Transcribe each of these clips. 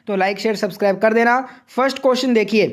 तो like share subscribe कर देना। फर्स्ट क्वेश्चन देखिए,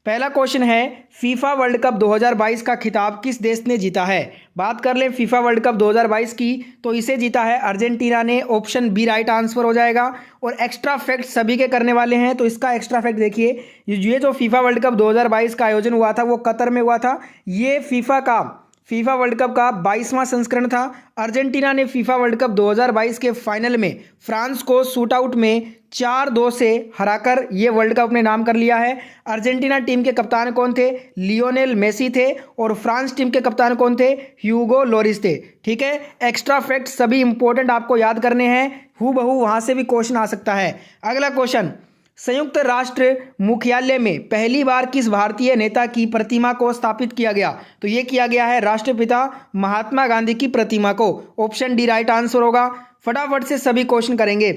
पहला क्वेश्चन है फीफा वर्ल्ड कप 2022 का खिताब किस देश ने जीता है। बात कर लें फीफा वर्ल्ड कप 2022 की, तो इसे जीता है अर्जेंटीना ने। ऑप्शन बी राइट आंसर हो जाएगा। और एक्स्ट्रा फैक्ट सभी के करने वाले हैं, तो इसका एक्स्ट्रा फैक्ट देखिए, ये जो फीफा वर्ल्ड कप 2022 का आयोजन हुआ था वो कतर में हुआ था। ये फीफा वर्ल्ड कप का 22वां संस्करण था। अर्जेंटीना ने फीफा वर्ल्ड कप 2022 के फाइनल में फ्रांस को शूट आउट में 4-2 से हराकर ये वर्ल्ड कप अपने नाम कर लिया है। अर्जेंटीना टीम के कप्तान कौन थे? लियोनेल मेसी थे। और फ्रांस टीम के कप्तान कौन थे? ह्यूगो लोरिस थे। ठीक है, एक्स्ट्रा फैक्ट सभी इंपॉर्टेंट आपको याद करने हैं, हूबहू वहां से भी क्वेश्चन आ सकता है। अगला क्वेश्चन, संयुक्त राष्ट्र मुख्यालय में पहली बार किस भारतीय नेता की प्रतिमा को स्थापित किया गया? तो ये किया गया है राष्ट्रपिता महात्मा गांधी की प्रतिमा को। ऑप्शन डी राइट आंसर होगा। फटाफट से सभी क्वेश्चन करेंगे।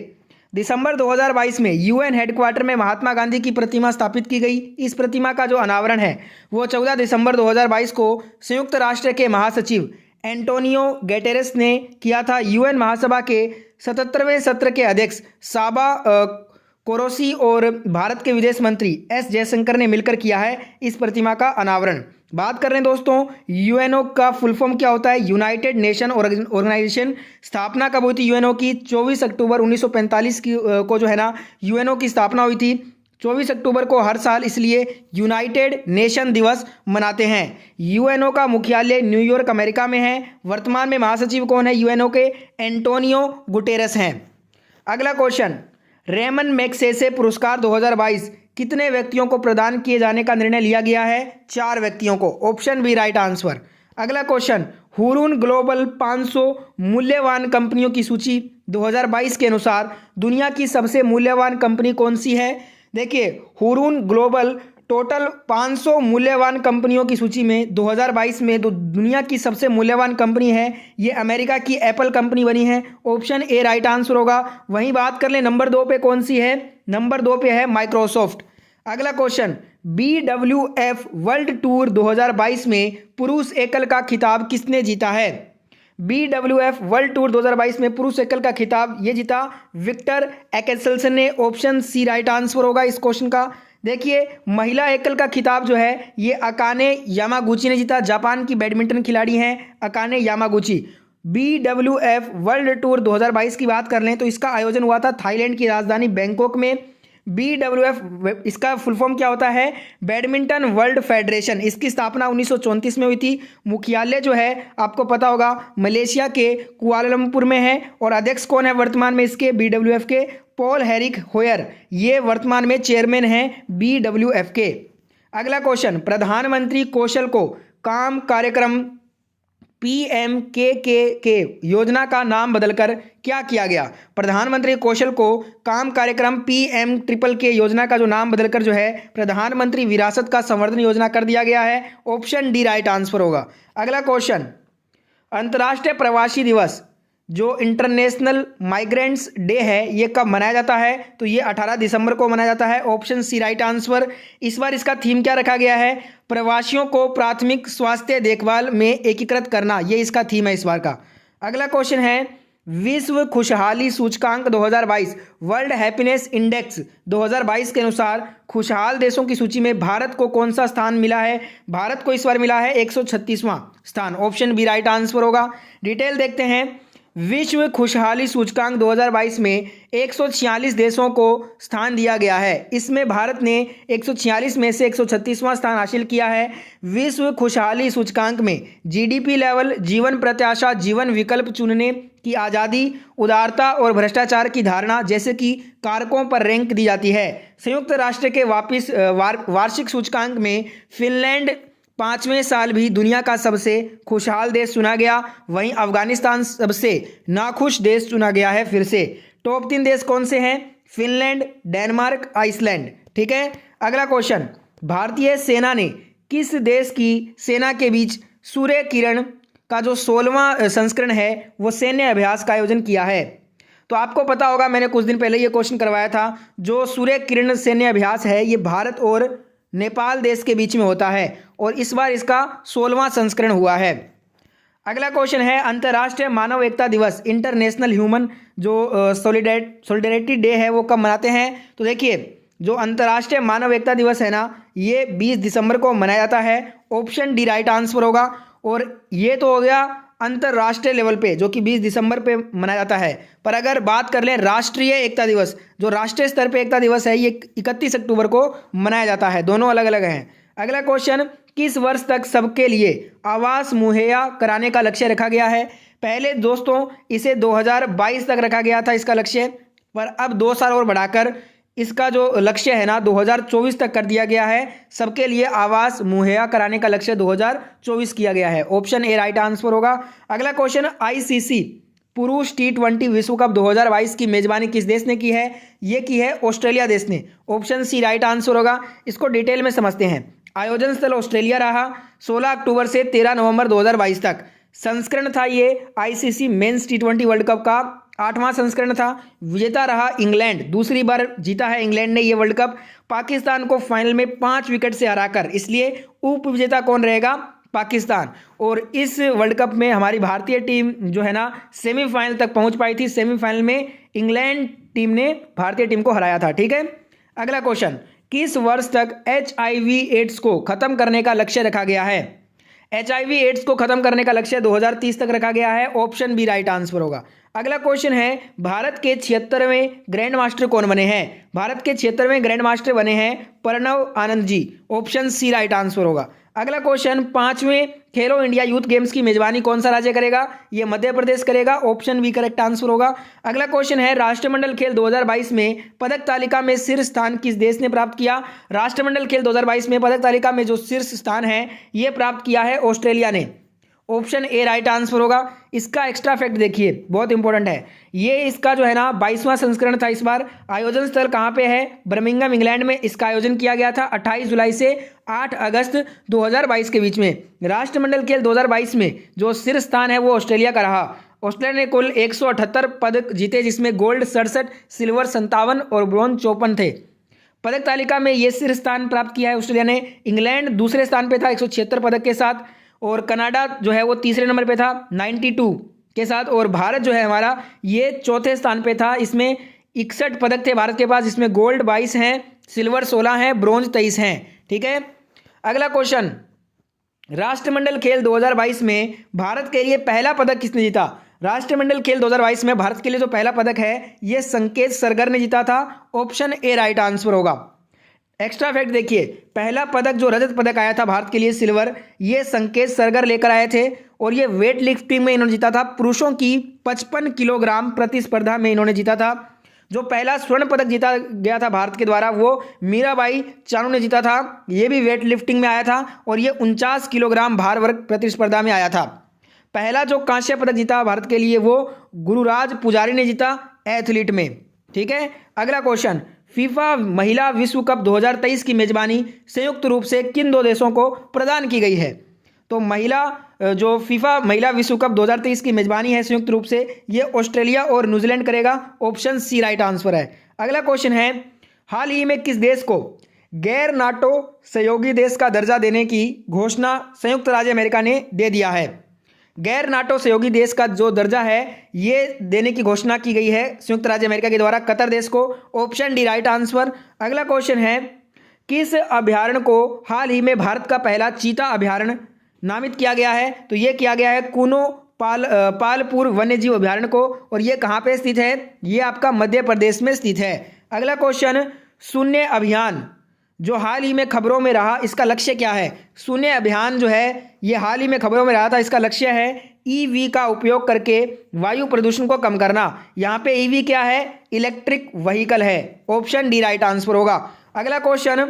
दिसंबर 2022 में यूएन हेडक्वार्टर में महात्मा गांधी की प्रतिमा स्थापित की गई। इस प्रतिमा का जो अनावरण है वो 14 दिसंबर 2022 को संयुक्त राष्ट्र के महासचिव एंटोनियो गुटेरेस ने किया था। यूएन महासभा के 77वें सत्र के अध्यक्ष साबा कोरोसी और भारत के विदेश मंत्री एस जयशंकर ने मिलकर किया है इस प्रतिमा का अनावरण। बात कर रहे हैं दोस्तों, यूएनओ का फुल फॉर्म क्या होता है? United Nation Organization. स्थापना कब हुई थी यूएनओ की? 24 अक्टूबर 1945 को जो है ना यूएनओ की स्थापना हुई थी। 24 अक्टूबर को हर साल इसलिए यूनाइटेड नेशन दिवस मनाते हैं। यूएनओ का मुख्यालय न्यूयॉर्क अमेरिका में है। वर्तमान में महासचिव कौन है यूएनओ के? एंटोनियो गुटेरेस हैं। अगला क्वेश्चन, रेमन मैग्सेसे पुरस्कार 2022 कितने व्यक्तियों को प्रदान किए जाने का निर्णय लिया गया है? 4 व्यक्तियों को। Option B right answer. अगला क्वेश्चन, हुरून ग्लोबल 500 मूल्यवान कंपनियों की सूची 2022 के अनुसार दुनिया की सबसे मूल्यवान कंपनी कौन सी है? देखिए, हुरून ग्लोबल टोटल 500 मूल्यवान कंपनियों की सूची में 2022 में दुनिया की सबसे मूल्यवान कंपनी है ये अमेरिका की एप्पल कंपनी बनी है। ऑप्शन ए राइट आंसर होगा। वहीं बात कर ले नंबर 2 पे कौन सी है? नंबर 2 पे है माइक्रोसॉफ्ट। अगला क्वेश्चन, BWF वर्ल्ड टूर 2022 में पुरुष एकल का खिताब किसने जीता है? BWF वर्ल्ड टूर 2022 में पुरुष एकल का खिताब ये जीता विक्टर एक्सेल्सन ने। ऑप्शन सी राइट आंसर होगा इस क्वेश्चन का। देखिए, महिला एकल का खिताब जो है ये अकाने यामागुची ने जीता। जापान की बैडमिंटन खिलाड़ी हैं Akane Yamaguchi. BWF world tour 2022 की बात कर लें तो इसका आयोजन हुआ था थाईलैंड की राजधानी बैंकॉक में। BWF इसका फुल फॉर्म क्या होता है? Badminton world federation. इसकी स्थापना 1934 में हुई थी। मुख्यालय जो है आपको पता होगा मलेशिया के कुआलालंपुर में है। और अध्यक्ष कौन है वर्तमान में इसके? BWF के पॉल हेरिक होयर, ये वर्तमान में चेयरमैन हैं BWF के। अगला क्वेश्चन, प्रधानमंत्री कौशल को काम कार्यक्रम PMKK योजना का नाम बदलकर क्या किया गया? प्रधानमंत्री कौशल को काम कार्यक्रम PMKK योजना का जो नाम बदलकर जो है प्रधानमंत्री विरासत का संवर्धन योजना कर दिया गया है। ऑप्शन डी राइट आंसर होगा। अगला क्वेश्चन, अंतर्राष्ट्रीय प्रवासी दिवस जो इंटरनेशनल माइग्रेंट्स डे है ये कब मनाया जाता है? तो ये 18 दिसंबर को मनाया जाता है। Option C right answer. इस बार इसका थीम क्या रखा गया है? प्रवासियों को प्राथमिक स्वास्थ्य देखभाल में एकीकृत करना, ये इसका थीम है इस बार का। अगला क्वेश्चन है, विश्व खुशहाली सूचकांक 2022 वर्ल्ड हैप्पीनेस इंडेक्स 2022 के अनुसार खुशहाल देशों की सूची में भारत को कौन सा स्थान मिला है? भारत को इस बार मिला है 136वां स्थान। ऑप्शन बी राइट आंसर होगा। डिटेल देखते हैं। विश्व खुशहाली सूचकांक 2022 में 146 देशों को स्थान दिया गया है। इसमें भारत ने 146 में से 136वां स्थान हासिल किया है। विश्व खुशहाली सूचकांक में GDP लेवल, जीवन प्रत्याशा, जीवन विकल्प चुनने की आज़ादी, उदारता और भ्रष्टाचार की धारणा जैसे कि कारकों पर रैंक दी जाती है। संयुक्त राष्ट्र के वार्षिक सूचकांक में फिनलैंड 5वें साल भी दुनिया का सबसे खुशहाल देश चुना गया। वहीं अफगानिस्तान सबसे नाखुश देश चुना गया है। फिर से टॉप 3 देश कौन से हैं? Finland, Denmark, Iceland. ठीक है, अगला क्वेश्चन, भारतीय सेना ने किस देश की सेना के बीच सूर्य किरण का जो 16वां संस्करण है वो सैन्य अभ्यास का आयोजन किया है? तो आपको पता होगा, मैंने कुछ दिन पहले ये क्वेश्चन करवाया था। जो सूर्य किरण सैन्य अभ्यास है ये भारत और नेपाल देश के बीच में होता है और इस बार इसका 16वां संस्करण हुआ है। अगला क्वेश्चन है अंतर्राष्ट्रीय मानव एकता दिवस, इंटरनेशनल ह्यूमन जो सोलिडेरिटी डे है वो कब मनाते हैं? तो देखिए जो अंतर्राष्ट्रीय मानव एकता दिवस है ना, ये 20 दिसंबर को मनाया जाता है। ऑप्शन डी राइट आंसर होगा। और ये तो हो गया अंतर्राष्ट्रीय लेवल पे जो कि 20 दिसंबर पे मनाया जाता है। पर अगर बात कर लें राष्ट्रीय एकता दिवस, जो राष्ट्रीय स्तर पे एकता दिवस है, ये 31 अक्टूबर को मनाया जाता है। दोनों अलग अलग हैं। अगला क्वेश्चन, किस वर्ष तक सबके लिए आवास मुहैया कराने का लक्ष्य रखा गया है? पहले दोस्तों इसे 2022 तक रखा गया था इसका लक्ष्य, पर अब 2 साल और बढ़ाकर इसका जो लक्ष्य है ना 2024 तक कर दिया गया है। सबके लिए आवास मुहैया कराने का लक्ष्य 2024 किया गया है। ऑप्शन ए राइट आंसर होगा। अगला क्वेश्चन, आईसीसी पुरुष T20 विश्व कप 2022 की मेजबानी किस देश ने की है? ये की है ऑस्ट्रेलिया देश ने। ऑप्शन सी राइट आंसर होगा। इसको डिटेल में समझते हैं। आयोजन स्थल ऑस्ट्रेलिया रहा। 16 अक्टूबर से 13 नवंबर 2022 तक संस्करण था ये ICC men's T20 world cup का 8वां संस्करण था। विजेता रहा इंग्लैंड, दूसरी बार जीता है इंग्लैंड ने ये वर्ल्ड कप, पाकिस्तान को फाइनल में 5 विकेट से हराकर। इसलिए उप विजेता कौन रहेगा? पाकिस्तान। और इस वर्ल्ड कप में हमारी भारतीय टीम जो है ना सेमीफाइनल तक पहुंच पाई थी। सेमीफाइनल में इंग्लैंड टीम ने भारतीय टीम को हराया था। ठीक है। अगला क्वेश्चन, किस वर्ष तक HIV एड्स को खत्म करने का लक्ष्य रखा गया है? HIV एड्स को खत्म करने का लक्ष्य 2030 तक रखा गया है। ऑप्शन बी राइट आंसर होगा। अगला क्वेश्चन है, भारत के 76वें ग्रैंड मास्टर कौन बने हैं? भारत के 76वें ग्रैंड मास्टर बने हैं Pranav Anand ji. Option C right answer होगा। अगला क्वेश्चन, 5वें खेलो इंडिया यूथ गेम्स की मेजबानी कौन सा राज्य करेगा? ये मध्य प्रदेश करेगा। ऑप्शन बी करेक्ट आंसर होगा। अगला क्वेश्चन है, राष्ट्रमंडल खेल 2022 में पदक तालिका में शीर्ष स्थान किस देश ने प्राप्त किया? राष्ट्रमंडल खेल 2022 में पदक तालिका में जो शीर्ष स्थान है ये प्राप्त किया है ऑस्ट्रेलिया ने। ऑप्शन ए राइट आंसर होगा। इसका एक्स्ट्रा फैक्ट देखिए, बहुत इंपॉर्टेंट है ये। इसका जो है ना 22वां संस्करण था इस बार। आयोजन स्थल कहाँ पे है? बर्मिंघम इंग्लैंड में इसका आयोजन किया गया था 28 जुलाई से 8 अगस्त 2022 के बीच में। राष्ट्रमंडल खेल 2022 में जो शीर्ष स्थान है वो ऑस्ट्रेलिया का रहा। ऑस्ट्रेलिया ने कुल 178 पदक जीते, जिसमें गोल्ड 67, सिल्वर 57 और ब्रॉन्ज 54 थे। पदक तालिका में ये शीर्ष स्थान प्राप्त किया है ऑस्ट्रेलिया ने। इंग्लैंड दूसरे स्थान पे था 176 पदक के साथ, और कनाडा जो है वो तीसरे नंबर पे था 92 के साथ, और भारत जो है हमारा ये चौथे स्थान पे था। इसमें 61 पदक थे भारत के पास, इसमें गोल्ड 22 हैं, सिल्वर 16 हैं, ब्रॉन्ज 23 हैं। ठीक है। अगला क्वेश्चन, राष्ट्रमंडल खेल 2022 में भारत के लिए पहला पदक किसने जीता? राष्ट्रमंडल खेल 2022 में भारत के लिए जो पहला पदक है ये संकेत सरगर ने जीता था। ऑप्शन ए राइट आंसर होगा। एक्स्ट्रा फैक्ट देखिए, पहला पदक जो रजत पदक आया था भारत के लिए सिल्वर, ये संकेत सरगर लेकर आए थे, और ये वेट लिफ्टिंग में इन्होंने जीता था। पुरुषों की 55 किलोग्राम प्रतिस्पर्धा में इन्होंने जीता था। जो पहला स्वर्ण पदक जीता गया था भारत के द्वारा वो मीराबाई चानू ने जीता था। ये भी वेट लिफ्टिंग में आया था, और ये 49 किलोग्राम भार वर्ग प्रतिस्पर्धा में आया था। पहला जो कांस्य पदक जीता भारत के लिए वो गुरुराज पुजारी ने जीता एथलीट में। ठीक है। अगला क्वेश्चन, फीफा महिला विश्व कप 2023 की मेजबानी संयुक्त रूप से किन 2 देशों को प्रदान की गई है? तो जो फीफा महिला विश्व कप 2023 की मेजबानी है संयुक्त रूप से, ये ऑस्ट्रेलिया और न्यूजीलैंड करेगा। ऑप्शन सी राइट आंसर है। अगला क्वेश्चन है, हाल ही में किस देश को गैर नाटो सहयोगी देश का दर्जा देने की घोषणा संयुक्त राज्य अमेरिका ने दे दिया है? गैर नाटो सहयोगी देश का जो दर्जा है ये देने की घोषणा की गई है संयुक्त राज्य अमेरिका के द्वारा कतर देश को। Option D right answer. अगला क्वेश्चन है, किस अभ्यारण्य को हाल ही में भारत का पहला चीता अभ्यारण्य नामित किया गया है? तो ये किया गया है कूनो पालपुर वन्य जीव अभ्यारण्य को, और ये कहाँ पे स्थित है? ये आपका मध्य प्रदेश में स्थित है। अगला क्वेश्चन, शून्य अभियान जो हाल ही में खबरों में रहा, इसका लक्ष्य क्या है? शून्य अभियान जो है ये हाल ही में खबरों में रहा था, इसका लक्ष्य है EV का उपयोग करके वायु प्रदूषण को कम करना। यहाँ पे EV क्या है? इलेक्ट्रिक व्हीकल है। ऑप्शन डी राइट आंसर होगा। अगला क्वेश्चन,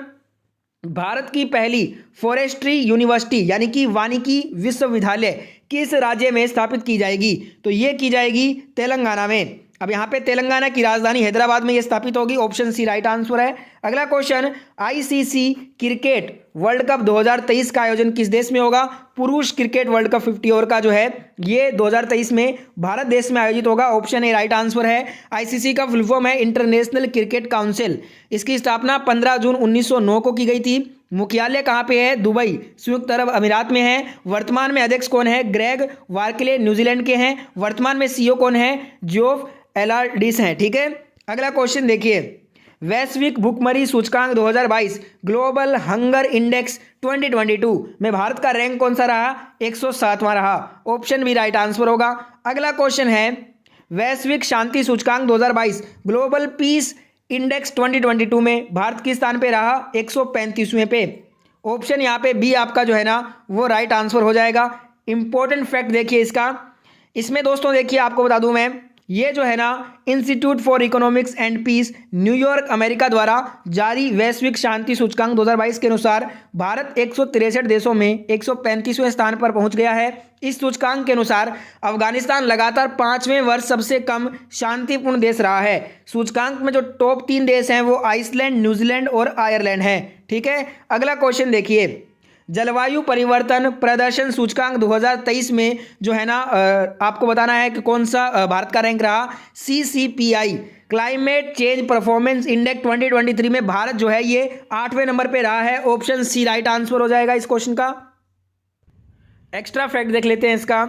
भारत की पहली फॉरेस्ट्री यूनिवर्सिटी यानी कि वानिकी विश्वविद्यालय किस राज्य में स्थापित की जाएगी? तो ये की जाएगी तेलंगाना में। अब यहाँ पे तेलंगाना की राजधानी हैदराबाद में ये स्थापित होगी। ऑप्शन सी राइट आंसर है। अगला question, ICC cricket world cup 2023 का आयोजन किस देश में होगा? पुरुष क्रिकेट वर्ल्ड कप 50 ओवर का जो है ये 2023 में भारत देश में आयोजित होगा। ऑप्शन ए राइट आंसर है। ICC का फुल फॉर्म है इंटरनेशनल क्रिकेट काउंसिल। इसकी स्थापना 15 जून 1909 को की गई थी। मुख्यालय कहाँ पे है? दुबई, संयुक्त अरब अमीरात में है। वर्तमान में अध्यक्ष कौन है? ग्रेग वार्कले, न्यूजीलैंड के हैं। वर्तमान में सीईओ कौन है? जोफ एलार्डिस हैं। ठीक है, अगला क्वेश्चन देखिए, वैश्विक भुखमरी सूचकांक 2022 ग्लोबल हंगर इंडेक्स 2022 में भारत का रैंक कौन सा रहा? 107वां रहा। ऑप्शन बी राइट आंसर होगा। अगला क्वेश्चन है, वैश्विक शांति सूचकांक 2022 ग्लोबल पीस इंडेक्स 2022 में भारत किस स्थान पे रहा? 135वें पे। ऑप्शन यहाँ पे बी आपका जो है ना वो राइट आंसर हो जाएगा। इंपॉर्टेंट फैक्ट देखिए इसका, इसमें दोस्तों देखिए आपको बता दूं मैं, ये जो है ना institute for economics and piece New York America द्वारा जारी वैश्विक शांति सूचकांक 2022 के अनुसार भारत 163 देशों में 135वें स्थान पर पहुंच गया है। इस सूचकांक के अनुसार अफगानिस्तान लगातार 5वें वर्ष सबसे कम शांतिपूर्ण देश रहा है। सूचकांक में जो टॉप 3 देश हैं वो आइसलैंड, न्यूजीलैंड और आयरलैंड हैं। ठीक है, अगला क्वेश्चन देखिए, जलवायु परिवर्तन प्रदर्शन सूचकांक 2023 में जो है ना आपको बताना है कि कौन सा भारत का रैंक रहा? CCPI climate change performance index 2023 में भारत जो है ये 8वें नंबर पे रहा है। ऑप्शन सी राइट आंसर हो जाएगा इस क्वेश्चन का। एक्स्ट्रा फैक्ट देख लेते हैं इसका,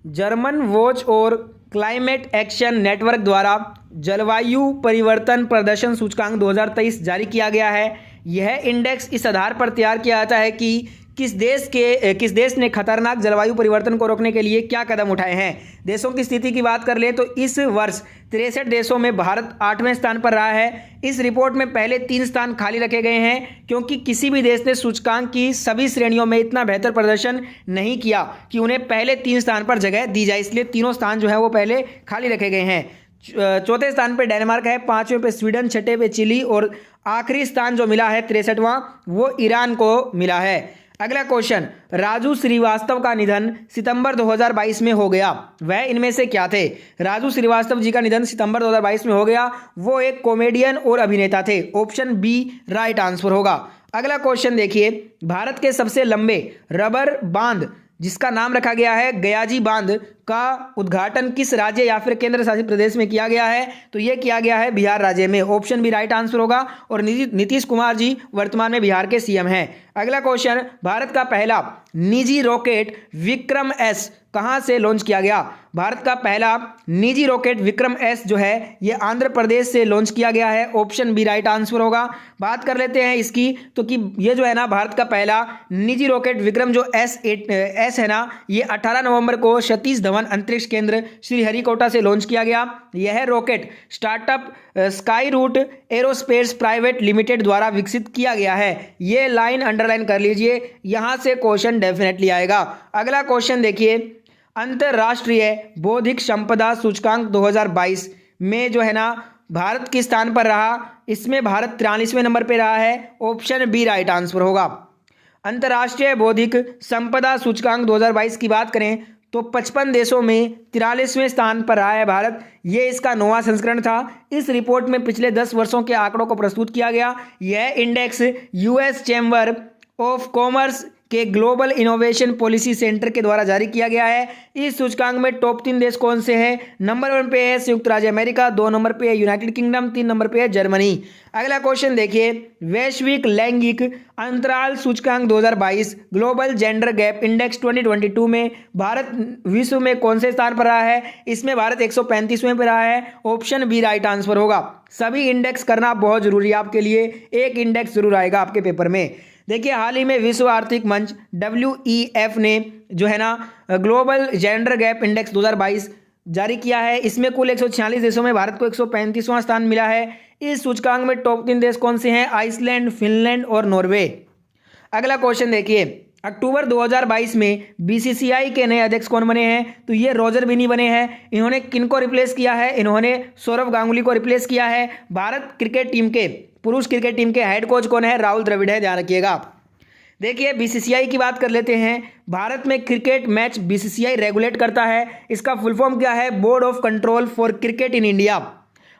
जर्मन वॉच और क्लाइमेट एक्शन नेटवर्क द्वारा जलवायु परिवर्तन प्रदर्शन सूचकांक 2023 जारी किया गया है। यह इंडेक्स इस आधार पर तैयार किया जाता है कि किस देश ने खतरनाक जलवायु परिवर्तन को रोकने के लिए क्या कदम उठाए हैं। देशों की स्थिति की बात कर ले तो इस वर्ष 63 देशों में भारत 8वें स्थान पर रहा है। इस रिपोर्ट में पहले 3 स्थान खाली रखे गए हैं क्योंकि किसी भी देश ने सूचकांक की सभी श्रेणियों में इतना बेहतर प्रदर्शन नहीं किया कि उन्हें पहले 3 स्थान पर जगह दी जाए, इसलिए तीनों स्थान जो है वो पहले खाली रखे गए हैं। चौथे स्थान पे डेनमार्क है, 5वें पे स्वीडन, 6ठे पे चिली और आखिरी स्थान जो मिला है 63वां वो ईरान को मिला है। अगला क्वेश्चन, राजू श्रीवास्तव का निधन सितंबर 2022 में हो गया, वह इनमें से क्या थे? राजू श्रीवास्तव जी का निधन सितंबर 2022 में हो गया, वो एक कॉमेडियन और अभिनेता थे। ऑप्शन बी राइट आंसर होगा। अगला क्वेश्चन देखिए, भारत के सबसे लंबे रबर बांध जिसका नाम रखा गया है गयाजी बांध का उद्घाटन किस राज्य या फिर केंद्र शासित प्रदेश में किया गया है? तो यह किया गया है बिहार राज्य में। ऑप्शन बी राइट आंसर होगा और नीतीश कुमार जी वर्तमान में बिहार के सीएम हैं। अगला क्वेश्चन, भारत का पहला निजी रॉकेट विक्रम एस कहां से लॉन्च किया गया? भारत का पहला निजी रॉकेट विक्रम एस जो है ये आंध्र प्रदेश से लॉन्च किया गया है। ऑप्शन बी राइट आंसर होगा। बात कर लेते हैं इसकी तो कि ये जो है ना भारत का पहला निजी रॉकेट विक्रम जो एस है ना ये 18 नवंबर को सतीश धवन अंतरिक्ष केंद्र श्रीहरिकोटा से लॉन्च किया गया। यह rocket startup Skyroot Aerospace Private Limited द्वारा विकसित किया गया है। ये लाइन अंडरलाइन कर लीजिए, यहां से क्वेश्चन डेफिनेटली आएगा। अगला क्वेश्चन देखिए, अंतरराष्ट्रीय बौद्धिक संपदा सूचकांक 2022 में जो है ना भारत किस स्थान पर रहा? इसमें भारत 43वें नंबर पर रहा है। ऑप्शन बी राइट आंसर होगा। अंतरराष्ट्रीय बौद्धिक संपदा सूचकांक 2022 की बात करें तो 55 देशों में 43वें स्थान पर रहा है भारत। ये इसका 9वां संस्करण था। इस रिपोर्ट में पिछले 10 वर्षों के आंकड़ों को प्रस्तुत किया गया। यह index US chamber of commerce के ग्लोबल इनोवेशन पॉलिसी सेंटर के द्वारा जारी किया गया है। इस सूचकांक में टॉप 3 देश कौन से हैं? नंबर 1 पे है संयुक्त राज्य अमेरिका, 2 नंबर पे है यूनाइटेड किंगडम, 3 नंबर पे है जर्मनी। अगला क्वेश्चन देखिए, वैश्विक लैंगिक अंतराल सूचकांक 2022 ग्लोबल जेंडर गैप इंडेक्स 2022 में भारत विश्व में कौन से स्थान पर रहा है? इसमें भारत 135वें पर रहा है। ऑप्शन बी राइट आंसर होगा। सभी इंडेक्स करना बहुत जरूरी है आपके लिए, एक इंडेक्स जरूर आएगा आपके पेपर में। देखिए, हाल ही में विश्व आर्थिक मंच WEF ने जो है ना ग्लोबल जेंडर गैप इंडेक्स 2022 जारी किया है। इसमें कुल 146 देशों में भारत को 135वां स्थान मिला है। इस सूचकांक में टॉप 3 देश कौन से हैं? आइसलैंड, फिनलैंड और नॉर्वे। अगला क्वेश्चन देखिए, अक्टूबर 2022 में BCCI के नए अध्यक्ष कौन बने हैं? तो ये रॉजर बिनी बने हैं। इन्होंने किनको रिप्लेस किया है? इन्होंने सौरव गांगुली को रिप्लेस किया है। भारत क्रिकेट टीम के पुरुष क्रिकेट टीम के हेड कोच कौन है? राहुल द्रविड़ है, ध्यान रखिएगा। देखिए, BCCI की बात कर लेते हैं। भारत में क्रिकेट मैच BCCI रेगुलेट करता है। इसका फुल फॉर्म क्या है? Board of control for cricket in India.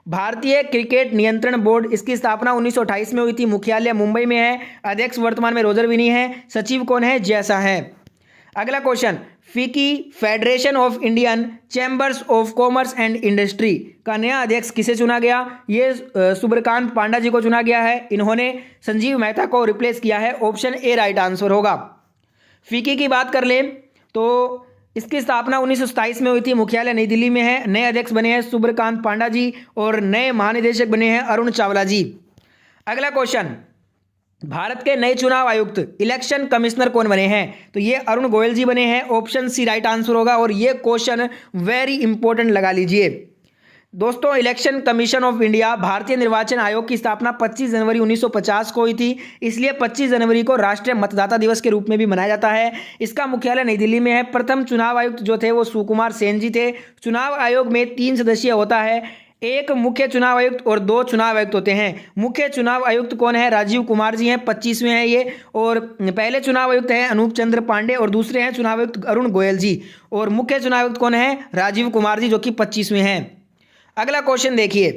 भारतीय क्रिकेट नियंत्रण बोर्ड, इसकी स्थापना 1928 में हुई थी। मुख्यालय मुंबई में है। अध्यक्ष वर्तमान में रॉजर बिनी है। सचिव कौन है? जय शाह है। अगला क्वेश्चन, फिकी federation of Indian chambers of commerce and industry का नया अध्यक्ष किसे चुना गया? ये सुब्रकांत पांडा जी को चुना गया है। इन्होंने संजीव मेहता को रिप्लेस किया है। ऑप्शन ए राइट आंसर होगा। फिकी की बात कर लें तो इसकी स्थापना 1927 में हुई थी। मुख्यालय नई दिल्ली में है। नए अध्यक्ष बने हैं सुब्रकांत पांडा जी और नए महानिदेशक बने हैं अरुण चावला जी। अगला क्वेश्चन, भारत के नए चुनाव आयुक्त इलेक्शन कमिश्नर कौन बने हैं? तो ये अरुण गोयल जी बने हैं। ऑप्शन सी राइट आंसर होगा और ये क्वेश्चन वेरी इंपॉर्टेंट लगा लीजिए दोस्तों। इलेक्शन कमीशन ऑफ इंडिया, भारतीय निर्वाचन आयोग की स्थापना 25 जनवरी 1950 को हुई थी। इसलिए 25 जनवरी को राष्ट्रीय मतदाता दिवस के रूप में भी मनाया जाता है। इसका मुख्यालय नई दिल्ली में है। प्रथम चुनाव आयुक्त जो थे वो सुकुमार सेन जी थे। चुनाव आयोग में 3 सदस्यीय होता है, एक मुख्य चुनाव आयुक्त और 2 चुनाव आयुक्त होते हैं। मुख्य चुनाव आयुक्त कौन है? राजीव कुमार जी हैं, 25वें हैं ये। और पहले चुनाव आयुक्त हैं अनूप चंद्र पांडे और दूसरे हैं चुनाव आयुक्त अरुण गोयल जी। और मुख्य चुनाव आयुक्त कौन है? राजीव कुमार जी, जो कि 25वें हैं। अगला क्वेश्चन देखिए,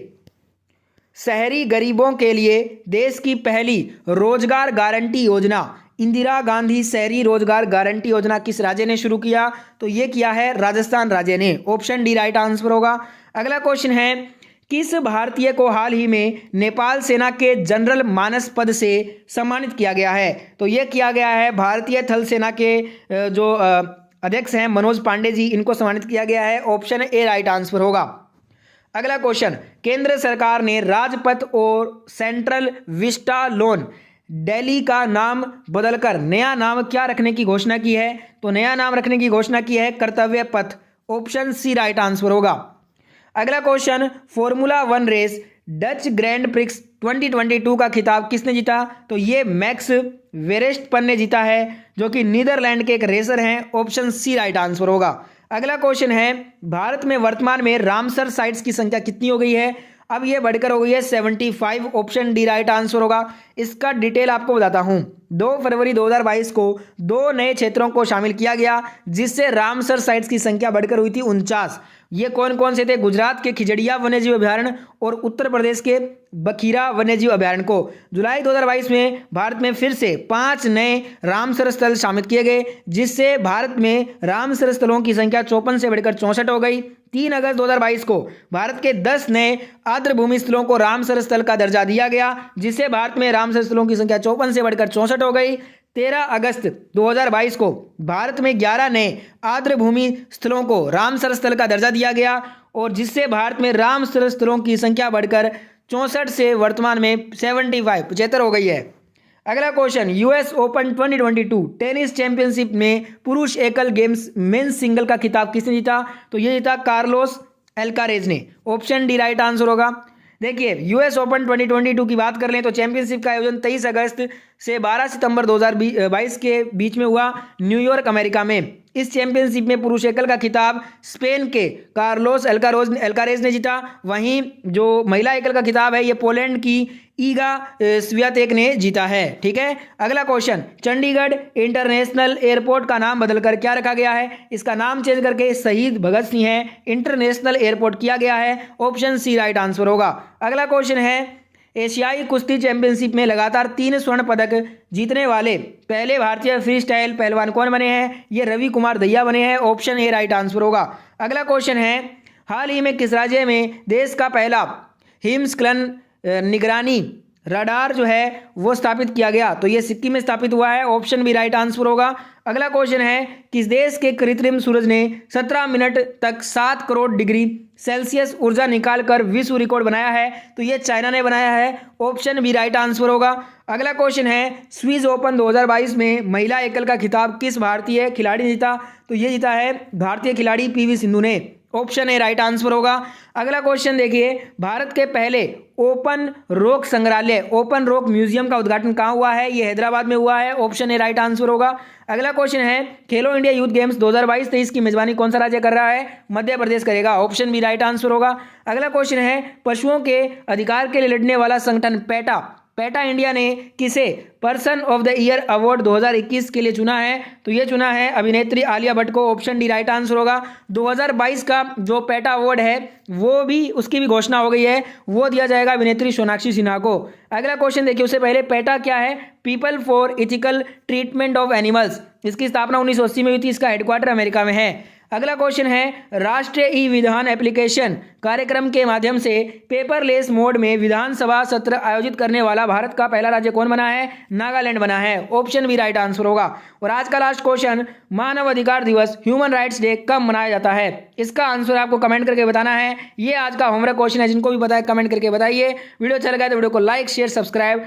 शहरी गरीबों के लिए देश की पहली रोजगार गारंटी योजना इंदिरा गांधी शहरी रोजगार गारंटी योजना किस राज्य ने शुरू किया? तो ये किया है राजस्थान राज्य ने। ऑप्शन डी राइट आंसर होगा। अगला क्वेश्चन है, किस भारतीय को हाल ही में नेपाल सेना के जनरल मानस पद से सम्मानित किया गया है? तो ये किया गया है भारतीय थल सेना के जो अध्यक्ष हैं मनोज पांडे जी, इनको सम्मानित किया गया है। ऑप्शन ए राइट आंसर होगा। अगला क्वेश्चन, केंद्र सरकार ने राजपथ और सेंट्रल विस्टा लोन दिल्ली का नाम बदलकर नया नाम क्या रखने की घोषणा की है? तो नया नाम रखने की घोषणा की है कर्तव्य पथ। ऑप्शन सी राइट आंसर होगा। अगला question, Formula 1 race Dutch Grand Prix 2022 का खिताब किसने जीता? तो ये मैक्स वेरेस्टपन ने जीता है, जो कि नीदरलैंड के एक रेसर हैं। ऑप्शन सी राइट आंसर होगा। अगला क्वेश्चन है, भारत में वर्तमान में रामसर साइट्स की संख्या कितनी हो गई है? अब ये बढ़कर हो गई है 75। ऑप्शन डी राइट आंसर होगा। इसका डिटेल आपको बताता हूं। 2 फरवरी 2022 को 2 नए क्षेत्रों को शामिल किया गया, जिससे रामसर साइट्स की संख्या बढ़कर हुई थी 49। ये कौन कौन से थे? गुजरात के खिजड़िया वन्यजीव अभ्यारण्य और उत्तर प्रदेश के बखीरा वन्यजीव अभ्यारण्य को जुलाई 2022 में भारत में फिर से 5 नए रामसर स्थल शामिल किए गए, जिससे भारत में रामसर स्थलों की संख्या 54 से बढ़कर 64 हो गई। 3 अगस्त 2022 को भारत के 10 नए आर्द्रभूमि स्थलों को रामसर स्थल का दर्जा दिया गया, जिससे भारत में रामसर स्थलों की संख्या 54 से बढ़कर 64 हो गई। 13 अगस्त 2022 को भारत में 11 नए आर्द्रभूमि स्थलों को रामसर स्थल का दर्जा दिया गया, और जिससे भारत में रामसर स्थलों की संख्या बढ़कर 64 से वर्तमान में 75 हो गई है। अगला question, US open 2022 tennis championship में पुरुष एकल गेम्स मेंस सिंगल का खिताब किसने जीता? तो ये जीता कार्लोस एल्कारेज ने। ऑप्शन डी राइट आंसर होगा। देखिए, यूएस ओपन 2022 की बात कर लें तो चैंपियनशिप का आयोजन 23 अगस्त से 12 सितंबर 2022 के बीच में हुआ न्यूयॉर्क अमेरिका में। इस चैंपियनशिप में पुरुष एकल का खिताब स्पेन के कार्लोस एल्कारेज ने जीता। वहीं जो महिला एकल का खिताब है ये पोलैंड की ईगा स्वियातेक ने जीता है। ठीक है। अगला क्वेश्चन, चंडीगढ़ इंटरनेशनल एयरपोर्ट का नाम बदलकर क्या रखा गया है? इसका नाम चेंज करके शहीद भगत सिंह इंटरनेशनल एयरपोर्ट किया गया है। ऑप्शन सी राइट आंसर होगा। अगला क्वेश्चन है, एशियाई कुश्ती चैंपियनशिप में लगातार 3 स्वर्ण पदक जीतने वाले पहले भारतीय फ्री स्टाइल पहलवान कौन बने हैं? ये रवि कुमार दहिया बने हैं। ऑप्शन ए राइट आंसर होगा। अगला क्वेश्चन है, हाल ही में किस राज्य में देश का पहला हिमस्खलन निगरानी रडार जो है वो स्थापित किया गया? तो ये सिक्किम में स्थापित हुआ है। ऑप्शन बी राइट आंसर होगा। अगला क्वेश्चन है, किस देश के कृत्रिम सूरज ने 17 मिनट तक 7 करोड़ डिग्री सेल्सियस ऊर्जा निकालकर विश्व रिकॉर्ड बनाया है? तो ये चाइना ने बनाया है। ऑप्शन बी राइट आंसर होगा। अगला क्वेश्चन है, स्विस ओपन 2022 में महिला एकल का खिताब किस भारतीय खिलाड़ी ने जीता? तो ये जीता है भारतीय खिलाड़ी पीवी सिंधु ने। ऑप्शन ए राइट आंसर होगा। अगला क्वेश्चन देखिए, भारत के पहले ओपन रॉक संग्रहालय ओपन रॉक म्यूजियम का उद्घाटन कहाँ हुआ है? ये हैदराबाद में हुआ है। ऑप्शन ए राइट आंसर होगा। अगला क्वेश्चन है, खेलो इंडिया यूथ गेम्स 2022-23 की मेजबानी कौन सा राज्य कर रहा है? मध्य प्रदेश करेगा। ऑप्शन बी राइट आंसर होगा। अगला क्वेश्चन है, पशुओं के अधिकार के लिए लड़ने वाला संगठन पेटा पेटा इंडिया ने किसे person of the year award 2021 के लिए चुना है? तो ये चुना है अभिनेत्री आलिया भट्ट को। ऑप्शन डी राइट आंसर होगा। 2022 का जो पेटा अवार्ड है वो भी, उसकी भी घोषणा हो गई है, वो दिया जाएगा अभिनेत्री सोनाक्षी सिन्हा को। अगला क्वेश्चन देखिए, उससे पहले पेटा क्या है? People for ethical treatment of animals. इसकी स्थापना 1980 में हुई थी। इसका हेडक्वार्टर अमेरिका में है। अगला क्वेश्चन है, राष्ट्रीय ई विधान एप्लीकेशन कार्यक्रम के माध्यम से पेपरलेस मोड में विधानसभा सत्र आयोजित करने वाला भारत का पहला राज्य कौन बना है? नागालैंड बना है। ऑप्शन बी राइट आंसर होगा। और आज का लास्ट क्वेश्चन, मानव अधिकार दिवस ह्यूमन राइट्स डे कब मनाया जाता है? इसका आंसर आपको कमेंट करके बताना है। ये आज का होमवर्क क्वेश्चन है। जिनको भी पता है कमेंट करके बताइए। वीडियो अच्छा लगा तो वीडियो को लाइक शेयर सब्सक्राइब